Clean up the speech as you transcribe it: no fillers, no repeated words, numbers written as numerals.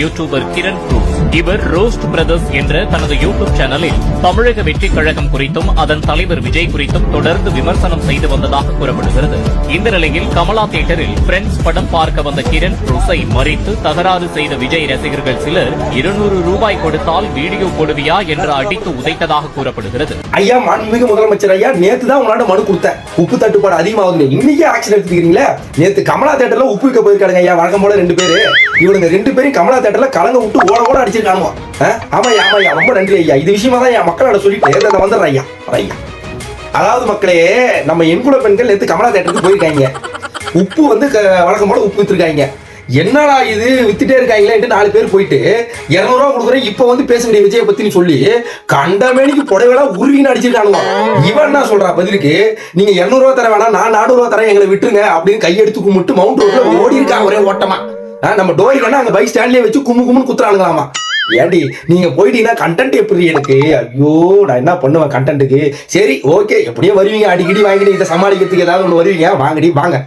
YouTuber Kiran Bruce இவர் roast brothers என்ற தனது யூடியூப் சேனலில் தமிழக வெற்றிக் கழகம் குறித்தும் அதன் தலைவர் விஜய் குறித்தும் தொடர்ந்து விமர்சனம் செய்து வந்ததாக கூறப்படுகிறது. இந்த நிலையில் கமலா தியேட்டரில் பிரெண்ட்ஸ் படம் பார்க்க வந்த கிரண் ப்ரூஸை மறித்து தகராறு செய்த விஜய் ரசிகர்கள் சிலர் 200 ரூபாய் கொடுத்தால் வீடியோ போடுவியா என்று அடித்து உதைத்ததாக கூறப்படுகிறது. ஐயா, மாண்புமிகு முதலமைச்சர் ஐயா, நேத்து தான் உங்களோட மனு கொடுத்தேன். உப்பு தட்டுப்பாடு அதிகமாகுது, இன்னைக்கே ஆக்ஷன் எடுத்துக்கிறீங்களா? நேத்து கமலா தியேட்டர்ல உப்பு விற்க போயிருக்காங்க ஐயா, வழக்கம் போல 2 பேரு. இவனுங்க 2 பேரும் கமலா தியேட்டர்ல கலங்க விட்டு ஓட ஓட அடிச்சிருக்கானுமா. ஆமாய்யா ஆமாய்யா, ரொம்ப நன்றி ஐயா. இது விஷயமா தான் என் மக்களோட சொல்லிட்டு வந்துடுறேன் ஐயா. அதாவது மக்களே, நம்ம எண்குல பெண்கள் நேற்று கமலா தியேட்டருக்கு போயிருக்காங்க. உப்பு வந்து வழக்கம் போல உப்பு வித்துருக்காங்க. என்னடா இது வித்துட்டே இருக்காங்களே 4 பேர் போயிட்டு 200 ரூபா கொடுக்குறேன் இப்ப வந்து பேச வேண்டிய விஜய பத்தின்னு சொல்லி கண்டமேனிக்கு புடவைலாம் உருவின்னு அடிச்சிருக்கானுங்க. இவன் என்ன சொல்றா பதிலுக்கு, நீங்க 200 ரூபா தர வேணாம், நான் 400 ரூபா தரேன், எங்களை விட்டுருங்க அப்படின்னு கையெடுத்து கும்பிட்டு மவுண்ட் ரோட்ல ஓடி இருக்காங்க ஒரே ஓட்டமா. நம்ம டோரிக்கன்னா அங்க பைக் ஸ்டாண்ட்லயே வச்சு கும்முன்னு குத்துறானுங்களாமா. ஏண்டி நீங்க போயிட்டீங்கன்னா கண்டென்ட் எப்படி எனக்கு? ஐயோ, நான் என்ன பண்ணுவேன் கண்டென்ட்டுக்கு? சரி ஓகே, எப்படியோ வருவீங்க, அடிக்கடி வாங்கிட்டு இதை சமாளிக்கிறதுக்கு ஏதாவது ஒன்று வருவீங்க, வாங்கடி வாங்க.